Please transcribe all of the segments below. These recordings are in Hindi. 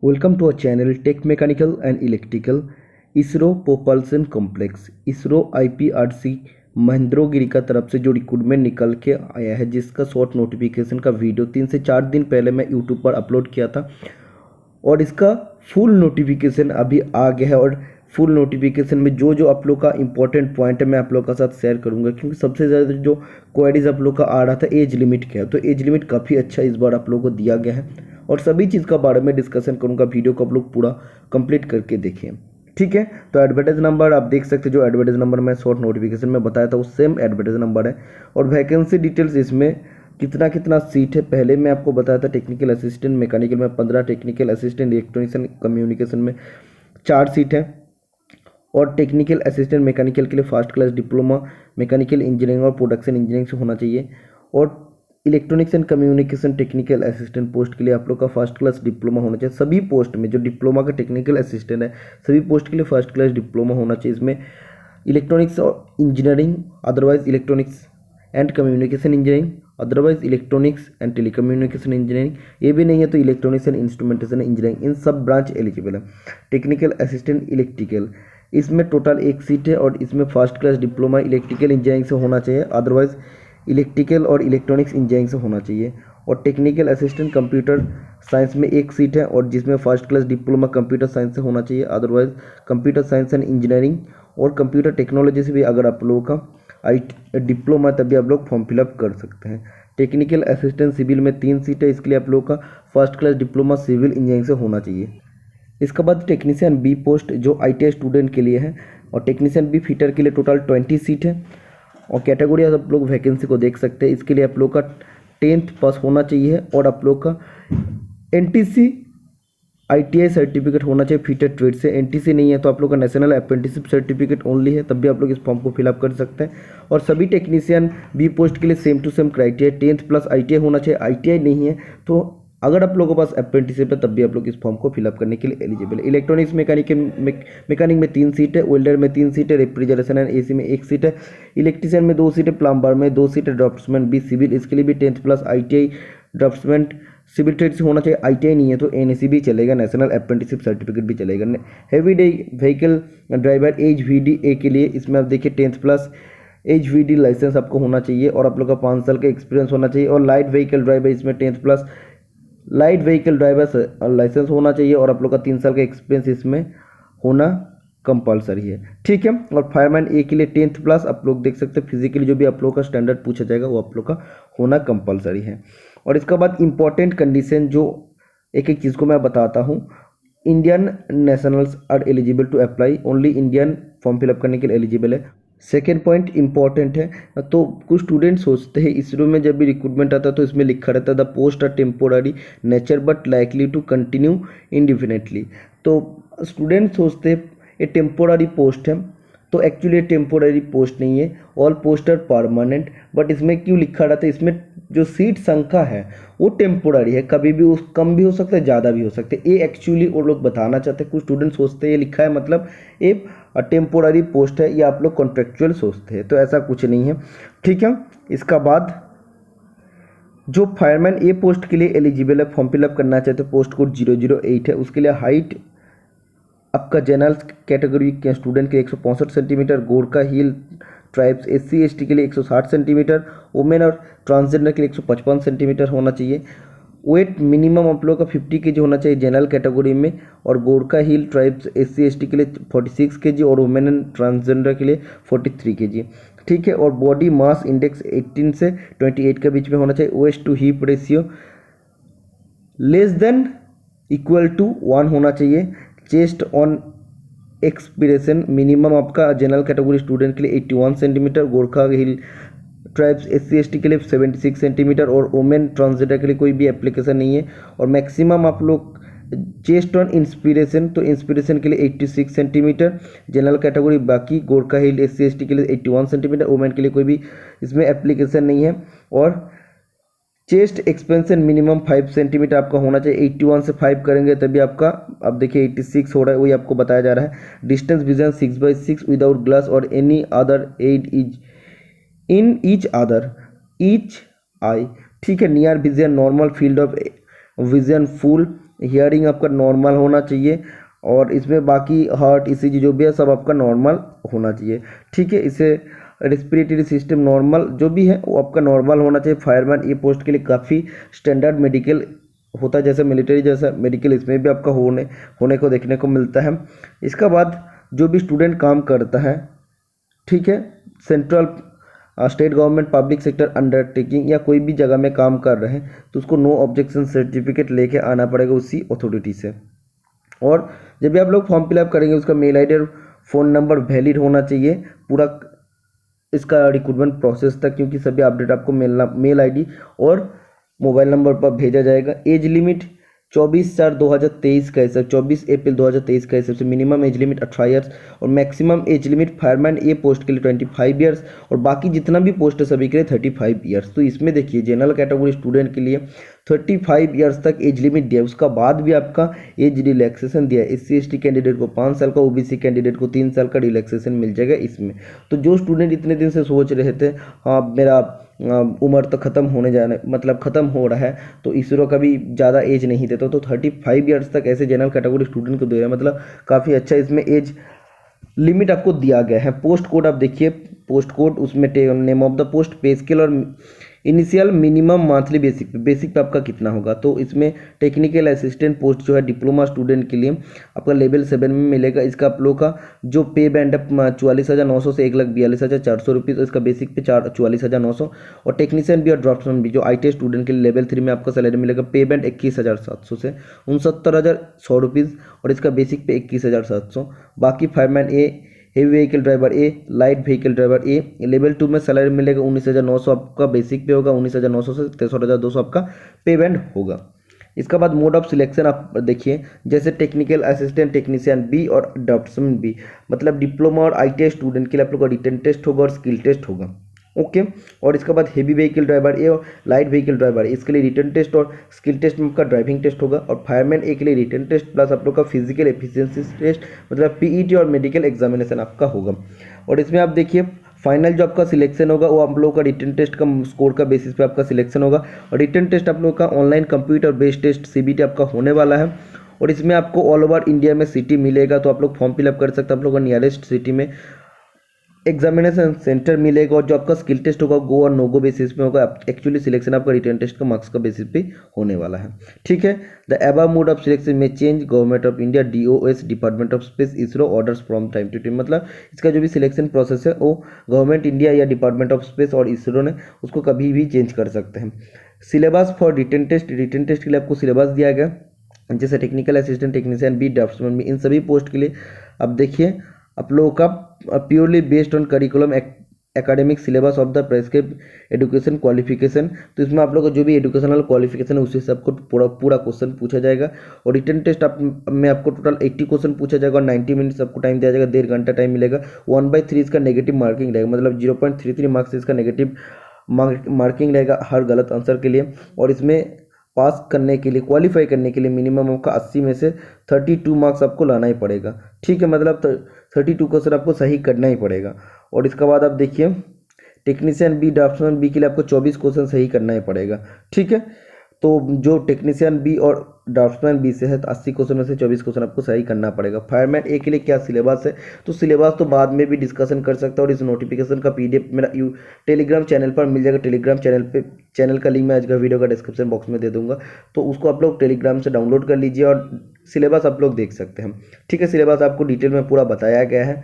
Welcome to our channel Tech Mechanical and Electrical ISRO propulsion complex ISRO IPRC Mahendragiri का तरफ से जो रिक्रूटमेंट निकल के आया है, जिसका शॉर्ट नोटिफिकेशन का वीडियो 3 से 4 दिन पहले मैं यूट्यूब पर अपलोड किया था और इसका फुल नोटिफिकेशन अभी आ गया है। और फुल नोटिफिकेशन में जो जो आप लोग का इंपॉर्टेंट पॉइंट है मैं आप लोग का साथ शेयर करूंगा, क्योंकि सबसे ज़्यादा जो क्वेरीज आप लोग का आ रहा था एज लिमिट क्या है, तो एज लिमिट काफ़ी अच्छा इस बार आप लोग को दिया गया है और सभी चीज़ का बारे में डिस्कशन करूंगा। वीडियो को आप लोग पूरा कंप्लीट करके देखें, ठीक है। तो एडवर्टाइज नंबर आप देख सकते हैं, जो एडवर्टाइज नंबर मैं शॉर्ट नोटिफिकेशन में बताया था वो सेम एडवर्टाइज नंबर है। और वैकेंसी डिटेल्स इसमें कितना कितना सीट है पहले मैं आपको बताया था। टेक्निकल असिस्टेंट मैकेनिकल में 15, technical assistant electronics and communication में 4 सीट है और टेक्निकल असिस्टेंट मैकेनिकल के लिए first class diploma mechanical engineering और प्रोडक्शन इंजीनियरिंग से होना चाहिए। और electronics and communication technical assistant post के लिए आप लोग का फर्स्ट क्लास डिप्लोमा होना चाहिए। सभी पोस्ट में जो डिप्लोमा का टेक्निकल असिस्टेंट है सभी पोस्ट के लिए फर्स्ट क्लास डिप्लोमा होना चाहिए। इसमें इलेक्ट्रॉनिक्स और engineering, otherwise electronics and communication engineering, otherwise electronics and telecommunication engineering, ये भी नहीं है तो इलेक्ट्रॉनिक्स एंड इंस्ट्रूमेंटेशन इंजीनियरिंग, इन सब ब्रांच एलिजिबल है। टेक्निकल असिस्टेंट इलेक्ट्रिकल, इसमें टोटल 1 सीट है और इसमें first class diploma electrical engineering से होना चाहिए, अदरवाइज इलेक्ट्रिकल और इलेक्ट्रॉनिक्स इंजीनियरिंग से होना चाहिए। और टेक्निकल असिस्टेंट कंप्यूटर साइंस में 1 सीट है और जिसमें first class diploma computer science से होना चाहिए, otherwise computer science and engineering और कंप्यूटर टेक्नोलॉजी से भी अगर आप लोगों का डिप्लोमा तभी आप लोग फॉर्म फिलअप कर सकते हैं। टेक्निकल असिस्टेंट सिविल में 3 सीट है, इसके लिए आप लोगों का first class diploma civil engineering से होना चाहिए। इसके बाद टेक्नीशियन बी पोस्ट जो ITI स्टूडेंट के लिए है और टेक्नीशियन बी फिटर के लिए टोटल 20 सीट है। और कैटेगरी आप लोग वैकेंसी को देख सकते हैं। इसके लिए आप लोग का 10th पास होना चाहिए और आप लोग का NTC ITI सर्टिफिकेट होना चाहिए फिटर ट्रेड से। NTC नहीं है तो आप लोग का नेशनल अप्रेंटिसशिप सर्टिफिकेट ओनली है, तब भी आप लोग इस फॉर्म को फिलअप कर सकते हैं। और सभी टेक्नीशियन बी पोस्ट के लिए same to same criteria 10th plus ITI होना चाहिए। ITI नहीं है तो अगर आप लोगों के पास अप्रेंटिसशिप है तब भी आप लोग इस फॉर्म को फिलअप करने के लिए एलिजिबल है। इलेक्ट्रॉनिक्स मैकेनिक में 3 सीट है, वेल्डर में 3 सीट है, रेफ्रिजरेशन एंड AC में 1 सीट है, इलेक्ट्रीशियन में 2 सीट है, प्लम्बर में 2 सीट है, ड्राफ्ट्समैन बी सिविल इसके लिए भी 10th plus ITI draftsman civil trade से होना चाहिए। ITI नहीं है तो NAC भी चलेगा, नेशनल अप्रेंटिसशिप सर्टिफिकेट भी चलेगा। Heavy day vehicle driver HVDA के लिए इसमें आप देखिए 10th प्लस HVD लाइसेंस आपको होना चाहिए और आप लोग का 5 साल का एक्सपीरियंस होना चाहिए। और लाइट व्हीकल ड्राइवर इसमें 10th plus light vehicle driver licence होना चाहिए और आप लोग का 3 साल का एक्सपीरियंस इसमें होना कंपलसरी है, ठीक है। और फायरमैन ए के लिए 10th प्लस आप लोग देख सकते हैं। फिजिकली जो भी आप लोग का स्टैंडर्ड पूछा जाएगा वो आप लोग का होना कंपलसरी है। और इसके बाद इंपॉर्टेंट कंडीशन जो एक एक चीज़ को मैं बताता हूँ। Indian nationals are eligible to apply, only Indian form fill up करने के लिए एलिजिबल है। सेकेंड पॉइंट इंपॉर्टेंट है, तो कुछ स्टूडेंट सोचते हैं इसरो में जब भी रिक्रूटमेंट आता है तो इसमें लिखा रहता है the post are temporary nature but likely to continue indefinitely. तो स्टूडेंट सोचते हैं ये टेम्पोररी पोस्ट है, तो एक्चुअली टेम्पोररी पोस्ट नहीं है, all post are permanent. But इसमें क्यों लिखा रहता है, इसमें जो सीट संख्या है वो टेम्पोररी है, कभी भी उस कम भी हो सकता है ज़्यादा भी हो सकता है। ये एक्चुअली वो लोग बताना चाहते हैं। कुछ स्टूडेंट सोचते हैं ये लिखा है मतलब ये टेम्पोररी पोस्ट है, या आप लोग कॉन्ट्रेक्चुअल सोचते हैं, तो ऐसा कुछ नहीं है, ठीक है। इसका बाद जो फायरमैन ए पोस्ट के लिए एलिजिबल है, फॉर्म फिलअप करना चाहते हैं, पोस्ट कोड 008 है, उसके लिए हाइट आपका जनरल कैटेगरी के स्टूडेंट के 165 centimetre, Gorkha hill tribes SC ST के लिए 160 सेंटीमीटर, वुमेन और ट्रांसजेंडर के लिए 155 सेंटीमीटर होना चाहिए। वेट मिनिमम आप लोग का 50 kg होना चाहिए जनरल कैटेगरी में, और Gorkha hill tribes SC ST के लिए 46 kg और वुमेन एंड ट्रांसजेंडर के लिए 43 kg, ठीक है। और बॉडी मास इंडेक्स 18 से 28 के बीच में होना चाहिए। Waist to hip ratio less than equal to 1 होना चाहिए। चेस्ट ऑन एक्सपिरेशन मिनिमम आपका जनरल कैटेगरी स्टूडेंट के लिए 81 centimetre, Gorkha hill tribes SC ST के लिए 76 सेंटीमीटर और वुमेन ट्रांसजेंडर के लिए कोई भी एप्लीकेशन नहीं है। और मैक्सिमम आप लोग चेस्ट ऑन इंस्पिरेशन, तो इंस्पिरेशन के लिए 86 सेंटीमीटर जनरल कैटेगरी, बाकी गोरखा हिल SC ST के लिए 81 सेंटीमीटर, वुमेन के लिए कोई भी इसमें एप्लीकेशन नहीं है। और चेस्ट एक्सपेंशन मिनिमम 5 सेंटीमीटर आपका होना चाहिए। 81 से 5 करेंगे तभी आपका, अब देखिए 86 हो रहा है, वही आपको बताया जा रहा है। डिस्टेंस विजन 6/6 विदाउट ग्लास और any other aid is in each eye, ठीक है। Near vision normal field of vision full hearing आपका नॉर्मल होना चाहिए, और इसमें बाकी हार्ट ईसीजी जो भी है सब आपका नॉर्मल होना चाहिए। ठीक है, इसे रेस्पिरेटरी सिस्टम नॉर्मल जो भी है वो आपका नॉर्मल होना चाहिए। फायरमैन ये पोस्ट के लिए काफ़ी स्टैंडर्ड मेडिकल होता है, जैसे मिलिट्री जैसा मेडिकल इसमें भी आपका होने को देखने को मिलता है। इसका बाद जो भी स्टूडेंट काम करता है, ठीक है, central state government public sector undertaking या कोई भी जगह में काम कर रहे हैं तो उसको नो ऑब्जेक्शन सर्टिफिकेट लेके आना पड़ेगा उसी अथॉरिटी से। और जब भी आप लोग फॉर्म फिलअप करेंगे उसका मेल आईडी और फ़ोन नंबर वैलिड होना चाहिए पूरा इसका रिक्रूटमेंट प्रोसेस तक, क्योंकि सभी अपडेट आपको मेल आईडी और मोबाइल नंबर पर भेजा जाएगा। एज लिमिट 24/4/2023 का हिसाब 24 अप्रैल 2023 का हिसाब से मिनिमम एज लिमिट 18 ईयर्स और मैक्सिमम एज लिमिट फायरमैन ए पोस्ट के लिए 25 ईयर्स और बाकी जितना भी पोस्ट है सभी के लिए 35 ईयर्स। तो इसमें देखिए जनरल कैटेगरी स्टूडेंट के लिए 35 ईयर्स तक एज लिमिट दिया है, उसका बाद भी आपका एज रिलैक्सेशन दिया है। SC/ST कैंडिडेट को 5 साल का, OBC कैंडिडेट को 3 साल का रिलैक्सेशन मिल जाएगा इसमें। तो जो स्टूडेंट इतने दिन से सोच रहे थे हाँ मेरा उम्र तो ख़त्म होने जाने मतलब ख़त्म हो रहा है तो इसरो का भी ज़्यादा एज नहीं देता, तो 35 ईयर्स तक ऐसे जनरल कैटेगरी स्टूडेंट को दे रहे हैं, मतलब काफ़ी अच्छा इसमें एज लिमिट आपको दिया गया है। पोस्ट कोड आप देखिए, पोस्ट कोड उसमें नेम ऑफ द पोस्ट, पे स्केल और इनिशियल मिनिमम मंथली बेसिक पे आपका कितना होगा। तो इसमें टेक्निकल असिस्टेंट पोस्ट जो है डिप्लोमा स्टूडेंट के लिए आपका लेवल 7 में मिलेगा। इसका आप लोग का जो पे बैंड है 44,900 से 1,42,400 रुपीज़, इसका बेसिक पे 44,900 और टेक्नीशियन भी और ड्राफ्ट्समैन भी जो IT स्टूडेंट के लिए लेवल 3 में आपका सैलरी मिलेगा। पे बैंड 21,700 से 69,100 रुपीज़ और इसका बेसिक पे 21,700। बाकी फायरमैन ए, हेवी व्हीकल ड्राइवर ए, लाइट व्हीकल ड्राइवर ए लेवल 2 में सैलरी मिलेगा 19,900 आपका बेसिक पे होगा, 19,900 से 63,200 आपका पे बैंड होगा। इसका बाद मोड ऑफ सिलेक्शन आप देखिए, जैसे टेक्निकल असिस्टेंट टेक्नीशियन बी और ड्राफ्ट्समैन बी, मतलब डिप्लोमा और ITI स्टूडेंट के लिए आप लोग का रिटन टेस्ट होगा और स्किल टेस्ट होगा। ओके और इसके बाद हेवी व्हीकल ड्राइवर ए और लाइट व्हीकल ड्राइवर इसके लिए रिटन टेस्ट और स्किल टेस्ट में आपका ड्राइविंग टेस्ट होगा। और फायरमैन ए के लिए रिटन टेस्ट प्लस आप लोग का फिजिकल एफिशिएंसी टेस्ट मतलब PET और मेडिकल एग्जामिनेशन आपका होगा। और इसमें आप देखिए फाइनल जो आपका सिलेक्शन होगा वो आप लोगों का रिटन टेस्ट का स्कोर का बेसिस पे आपका सिलेक्शन होगा। और रिटन टेस्ट आप लोगों का online computer based test CBT आपका होने वाला है। और इसमें आपको ऑल ओवर इंडिया में सिटी मिलेगा, तो आप लोग फॉर्म फिलअप कर सकते हैं। आप लोगों को नियरेस्ट सिटी में एग्जामिनेशन सेंटर मिलेगा और जो आपका स्किल टेस्ट होगा गो और नो गो बेसिस पे होगा। एक्चुअली सिलेक्शन आपका रिटन टेस्ट का मार्क्स का बेसिस पे होने वाला है। ठीक है, the above mode of selection में change government of India DOS department of space ISRO orders from time to time, मतलब इसका जो भी सिलेक्शन प्रोसेस है वो गवर्नमेंट इंडिया या डिपार्टमेंट ऑफ स्पेस और इसरो ने उसको कभी भी चेंज कर सकते हैं। सिलेबस फॉर रिटन टेस्ट के लिए आपको सिलेबस दिया गया, जैसे technical assistant technician B draftsman B इन सभी पोस्ट के लिए अब देखिए आप लोगों का purely based on curriculum academic syllabus of the prescribed education qualification. तो इसमें आप लोग का जो भी एजुकेशनल क्वालिफिकेशन है उसी से आपको पूरा क्वेश्चन पूछा जाएगा। और रिटन टेस्ट में आपको टोटल 80 क्वेश्चन पूछा जाएगा और 90 मिनट्स आपको टाइम दिया जाएगा, 1.5 घंटा टाइम मिलेगा। 1/3 इसका नेगेटिव मार्किंग रहेगा, मतलब 0.33 मार्क्स इसका नेगेटिव मार्किंग रहेगा हर गलत आंसर के लिए। और इसमें पास करने के लिए क्वालिफाई करने के लिए मिनिमम आपका 80 में से 32 मार्क्स आपको लाना ही पड़ेगा। ठीक है, मतलब 32 क्वेश्चन आपको सही करना ही पड़ेगा। और इसके बाद आप देखिए टेक्नीशियन बी ड्राफ्ट्समैन बी के लिए आपको 24 क्वेश्चन सही करना ही पड़ेगा। ठीक है, तो जो टेक्नीशियन बी और ड्राफ्ट्समैन बी से है तो 80 क्वेश्चन में से 24 क्वेश्चन आपको सही करना पड़ेगा। फायरमैन ए के लिए क्या सिलेबस है, तो सिलेबस तो बाद में भी डिस्कशन कर सकता है। और इस नोटिफिकेशन का PDF मेरा टेलीग्राम चैनल पर मिल जाएगा। टेलीग्राम चैनल का लिंक मैं आज का वीडियो का डिस्क्रिप्शन बॉक्स में दे दूंगा, तो उसको आप लोग टेलीग्राम से डाउनलोड कर लीजिए और सिलेबस आप लोग देख सकते हैं। ठीक है, सिलेबस आपको डिटेल में पूरा बताया गया है।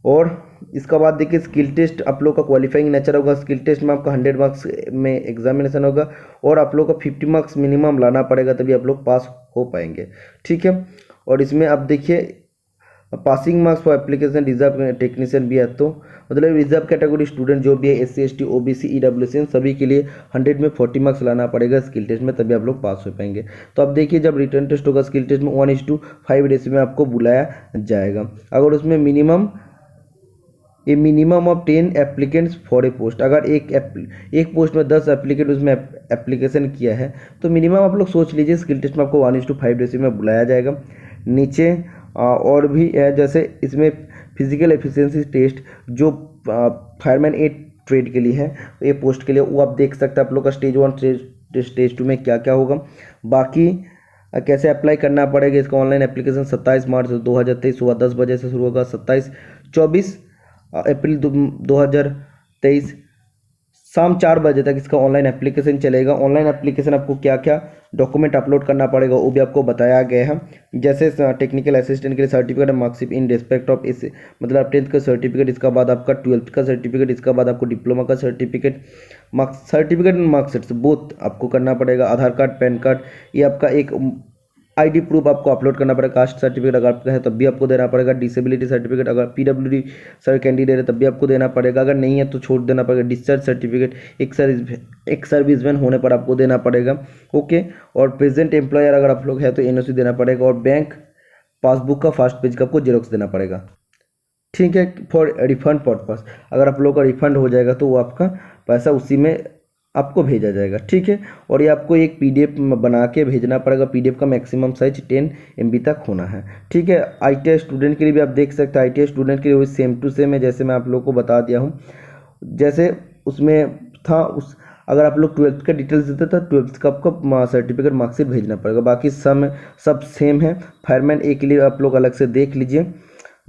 और इसका बाद देखिए स्किल टेस्ट आप लोग का क्वालिफाइंग नेचर होगा। स्किल टेस्ट में आपका 100 मार्क्स में एग्जामिनेशन होगा और आप लोग का 50 मार्क्स मिनिमम लाना पड़ेगा तभी आप लोग पास हो पाएंगे। ठीक है, और इसमें आप देखिए passing marks for application reserve technician भी है, तो मतलब रिजर्व कैटेगरी स्टूडेंट जो भी है SC/ST OBC EWC सभी के लिए 100 में 40 मार्क्स लाना पड़ेगा स्किल टेस्ट में, तभी आप लोग पास हो पाएंगे। तो अब देखिए जब रिटर्न टेस्ट होगा स्किल टेस्ट में 1:5 रेशियो में आपको बुलाया जाएगा। अगर उसमें minimum of 10 applicants for a post, अगर एक पोस्ट में 10 एप्लीकेंट उसमें एप्लीकेशन किया है तो मिनिमम आप लोग सोच लीजिए स्किल टेस्ट में आपको 1:5 रेशियो में बुलाया जाएगा। नीचे और भी है, जैसे इसमें फिजिकल एफिशिएंसी टेस्ट जो फायरमैन ए ट्रेड के लिए है, तो ये पोस्ट के लिए वो आप देख सकते हैं आप लोग का स्टेज 1 स्टेज 2 में क्या क्या होगा। बाकी कैसे अप्लाई करना पड़ेगा इसका ऑनलाइन एप्लीकेशन 27 मार्च 2023 सुबह 10 बजे से शुरू होगा। 24 अप्रैल 2023 शाम 4 बजे तक इसका ऑनलाइन एप्लीकेशन चलेगा। ऑनलाइन एप्लीकेशन आपको क्या क्या डॉक्यूमेंट अपलोड करना पड़ेगा वो भी आपको बताया गया है। जैसे टेक्निकल असिस्टेंट के लिए certificate of marksheet in respect of इस मतलब 10th का सर्टिफिकेट, इसका बाद आपका 12th का सर्टिफिकेट, इसका बाद आपको डिप्लोमा का certificate, certificate and marksheet both आपको करना पड़ेगा। आधार कार्ड, पैन कार्ड, ये आपका एक आईडी प्रूफ आपको अपलोड करना पड़ेगा। कास्ट सर्टिफिकेट अगर आपका है तब भी आपको देना पड़ेगा। डिसेबिलिटी सर्टिफिकेट अगर पीडब्ल्यूडी सर कैंडिडेट है तब भी आपको देना पड़ेगा। अगर नहीं है तो छोड़ देना पड़ेगा। डिस्चार्ज सर्टिफिकेट एक सर्विसमैन होने पर आपको देना पड़ेगा। ओके, और प्रेजेंट एम्प्लॉयर अगर आप लोग है तो एनओसी देना पड़ेगा। और बैंक पासबुक का फर्स्ट पेज का आपको जेरोक्स देना पड़ेगा। ठीक है, फॉर रिफंड पर्पस अगर आप लोग का रिफंड हो जाएगा तो वो आपका पैसा उसी में आपको भेजा जाएगा। ठीक है, और ये आपको एक पीडीएफ बना के भेजना पड़ेगा। पीडीएफ का मैक्सिमम साइज 10 MB तक होना है। ठीक है, ITI स्टूडेंट के लिए भी आप देख सकते हैं। ITI स्टूडेंट के लिए वही सेम टू सेम है जैसे मैं आप लोग को बता दिया हूँ। जैसे उसमें था अगर आप लोग 12th का डिटेल्स देते तो 12th का आपको सर्टिफिकेट मार्कशीट भेजना पड़ेगा। बाकी सब सेम है। फायरमैन ए के लिए आप लोग अलग से देख लीजिए।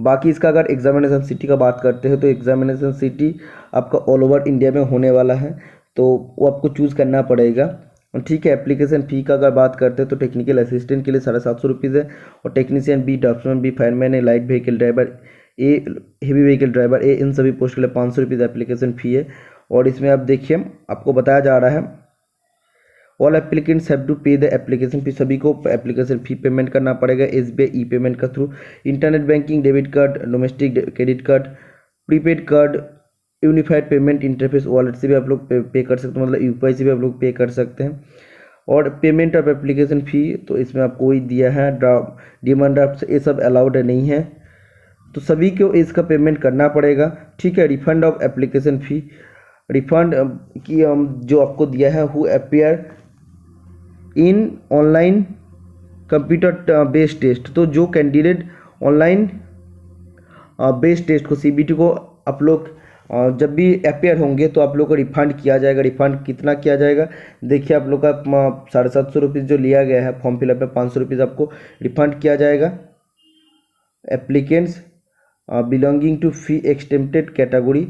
बाकी इसका अगर एग्जामिनेशन सिटी का बात करते हैं तो एग्जामिनेशन सिटी आपका ऑल ओवर इंडिया में होने वाला है, तो वो आपको चूज़ करना पड़ेगा। ठीक है, एप्लीकेशन फ़ी का अगर बात करते हैं तो टेक्निकल असिस्टेंट के लिए 750 रुपीज़ है। और technician B, draftsman B, fireman A, light vehicle driver A, heavy vehicle driver A, इन सभी पोस्ट के लिए 500 रुपीज़ एप्लीकेशन फ़ी है। और इसमें आप देखिए आपको बताया जा रहा है ऑल एप्लीकेंट्स हैव टू पे द एप्लीकेशन फी। सभी को एप्लीकेशन फ़ी पेमेंट करना पड़ेगा SBI ई पेमेंट का through. Internet banking, debit card, domestic credit card, prepaid card, unified payment interface wallet से भी आप लोग पे कर सकते हैं, मतलब UPI से भी आप लोग पे कर सकते हैं। और पेमेंट ऑफ एप्लीकेशन फ़ी तो इसमें आपको ही दिया है। डिमांड ड्राफ्ट ये सब अलाउड नहीं है, तो सभी को इसका पेमेंट करना पड़ेगा। ठीक है, refund of application fee, refund की जो आपको दिया है who appear in online computer based test, तो जो कैंडिडेट ऑनलाइन बेस्ड टेस्ट को CBT को आप लोग जब भी अपेयर होंगे तो आप लोग को रिफंड किया जाएगा। रिफंड कितना किया जाएगा देखिए, आप लोग का 750 रुपीज़ जो लिया गया है फॉर्म फिलअप में, 500 रुपीज़ आपको रिफंड किया जाएगा। Applicants belonging to fee exempted category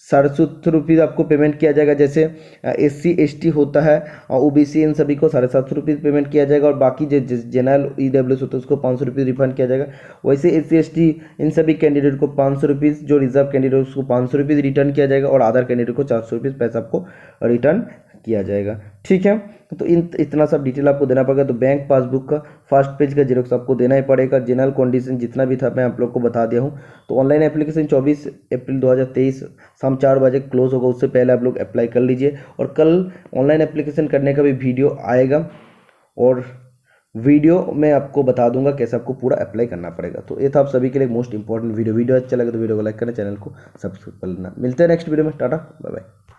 750 rupees आपको पेमेंट किया जाएगा। जैसे SC ST होता है, OBC, इन सभी को 750 रुपीज़ पेमेंट किया जाएगा। और बाकी जो जनरल EWS होता है उसको 500 रुपीज़ रिफंड किया जाएगा। वैसे SC ST इन सभी कैंडिडेट को 500 रुपीज़, जो रिजर्व कैंडिडेट उसको 500 रुपीज़ रिटर्न किया जाएगा। और अदर कैंडिडेट को 400 रुपीज़ पैसा आपको रिटर्न किया जाएगा। ठीक है, तो इतना सब डिटेल आपको देना पड़ेगा। तो बैंक पासबुक का फर्स्ट पेज का जेरोक्स आपको देना ही पड़ेगा। जनरल कंडीशन जितना भी था मैं आप लोग को बता दिया हूँ। तो ऑनलाइन एप्लीकेशन 24 अप्रैल 2023 शाम 4 बजे क्लोज होगा, उससे पहले आप लोग अप्लाई कर लीजिए। और कल ऑनलाइन एप्लीकेशन करने का भी वीडियो आएगा, और वीडियो में आपको बता दूंगा कैसे आपको पूरा अप्लाई करना पड़ेगा। तो ये था आप सभी के लिए मोस्ट इंपॉर्टेंट वीडियो अच्छा लगे तो वीडियो को लाइक करना, चैनल को सब्सक्राइब कर लेना। मिलते हैं नेक्स्ट वीडियो में। Tata, bye bye.